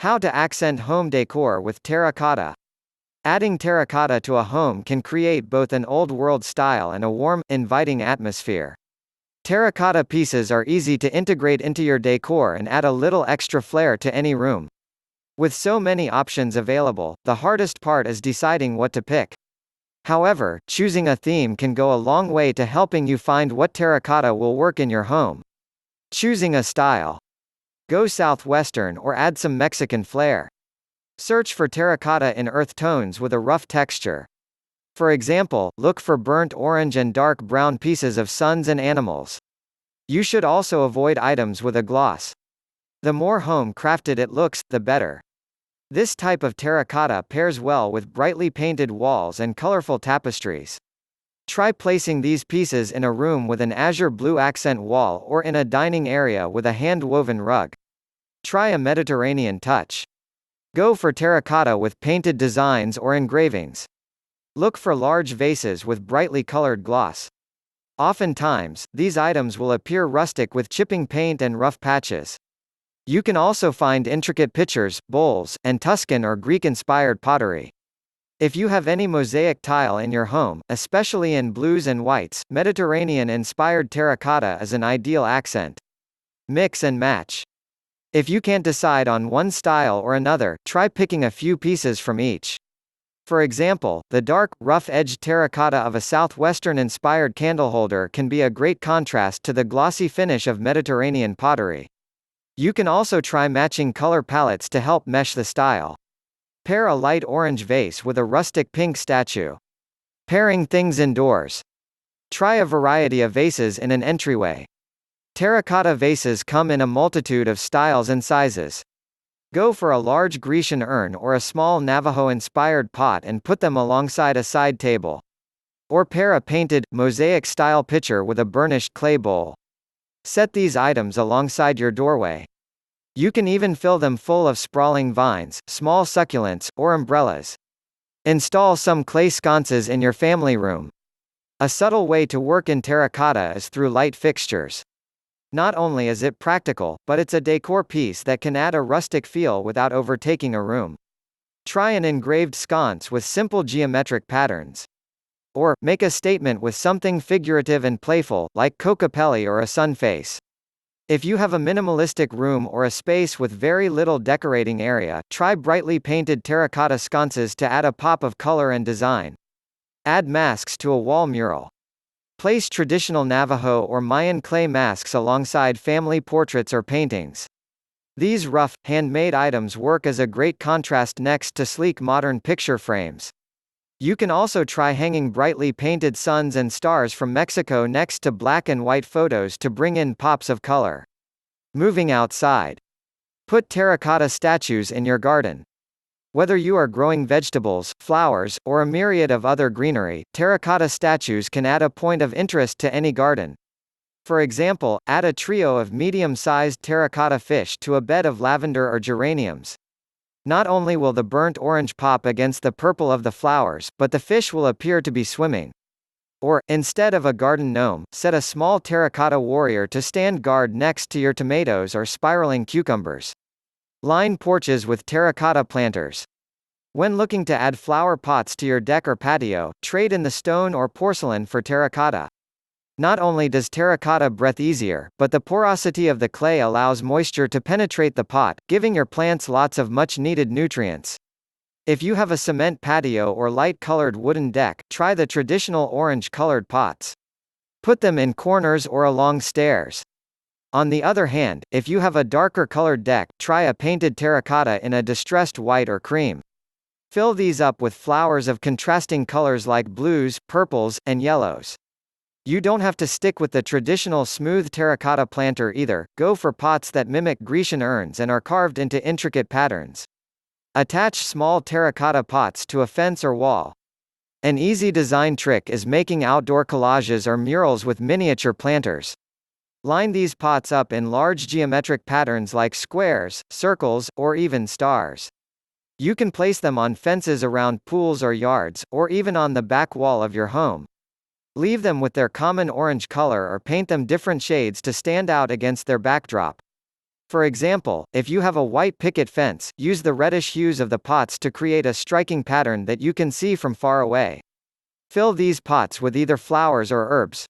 How to accent home decor with terracotta. Adding terracotta to a home can create both an old-world style and a warm, inviting atmosphere. Terracotta pieces are easy to integrate into your decor and add a little extra flair to any room. With so many options available, the hardest part is deciding what to pick. However, choosing a theme can go a long way to helping you find what terracotta will work in your home. Choosing a style. Go Southwestern or add some Mexican flair. Search for terracotta in earth tones with a rough texture. For example, look for burnt orange and dark brown pieces of suns and animals. You should also avoid items with a gloss. The more home-crafted it looks, the better. This type of terracotta pairs well with brightly painted walls and colorful tapestries. Try placing these pieces in a room with an azure blue accent wall or in a dining area with a hand-woven rug. Try a Mediterranean touch. Go for terracotta with painted designs or engravings. Look for large vases with brightly colored gloss. Oftentimes, these items will appear rustic with chipping paint and rough patches. You can also find intricate pitchers, bowls, and Tuscan or Greek-inspired pottery. If you have any mosaic tile in your home, especially in blues and whites, Mediterranean-inspired terracotta is an ideal accent. Mix and match. If you can't decide on one style or another, try picking a few pieces from each. For example, the dark, rough-edged terracotta of a Southwestern-inspired candleholder can be a great contrast to the glossy finish of Mediterranean pottery. You can also try matching color palettes to help mesh the style. Pair a light orange vase with a rustic pink statue. Pairing things indoors. Try a variety of vases in an entryway. Terracotta vases come in a multitude of styles and sizes. Go for a large Grecian urn or a small Navajo-inspired pot and put them alongside a side table. Or pair a painted, mosaic-style pitcher with a burnished clay bowl. Set these items alongside your doorway. You can even fill them full of sprawling vines, small succulents, or umbrellas. Install some clay sconces in your family room. A subtle way to work in terracotta is through light fixtures. Not only is it practical, but it's a decor piece that can add a rustic feel without overtaking a room. Try an engraved sconce with simple geometric patterns. Or, make a statement with something figurative and playful, like Coccapelli or a sun face. If you have a minimalistic room or a space with very little decorating area, try brightly painted terracotta sconces to add a pop of color and design. Add masks to a wall mural. Place traditional Navajo or Mayan clay masks alongside family portraits or paintings. These rough, handmade items work as a great contrast next to sleek modern picture frames. You can also try hanging brightly painted suns and stars from Mexico next to black and white photos to bring in pops of color. Moving outside. Put terracotta statues in your garden. Whether you are growing vegetables, flowers, or a myriad of other greenery, terracotta statues can add a point of interest to any garden. For example, add a trio of medium-sized terracotta fish to a bed of lavender or geraniums. Not only will the burnt orange pop against the purple of the flowers, but the fish will appear to be swimming. Or, instead of a garden gnome, set a small terracotta warrior to stand guard next to your tomatoes or spiraling cucumbers. Line porches with terracotta planters. When looking to add flower pots to your deck or patio, trade in the stone or porcelain for terracotta. Not only does terracotta breathe easier, but the porosity of the clay allows moisture to penetrate the pot, giving your plants lots of much-needed nutrients. If you have a cement patio or light-colored wooden deck, try the traditional orange-colored pots. Put them in corners or along stairs. On the other hand, if you have a darker colored deck, try a painted terracotta in a distressed white or cream. Fill these up with flowers of contrasting colors like blues, purples, and yellows. You don't have to stick with the traditional smooth terracotta planter either, go for pots that mimic Grecian urns and are carved into intricate patterns. Attach small terracotta pots to a fence or wall. An easy design trick is making outdoor collages or murals with miniature planters. Line these pots up in large geometric patterns like squares, circles, or even stars. You can place them on fences around pools or yards, or even on the back wall of your home. Leave them with their common orange color or paint them different shades to stand out against their backdrop. For example, if you have a white picket fence, use the reddish hues of the pots to create a striking pattern that you can see from far away. Fill these pots with either flowers or herbs.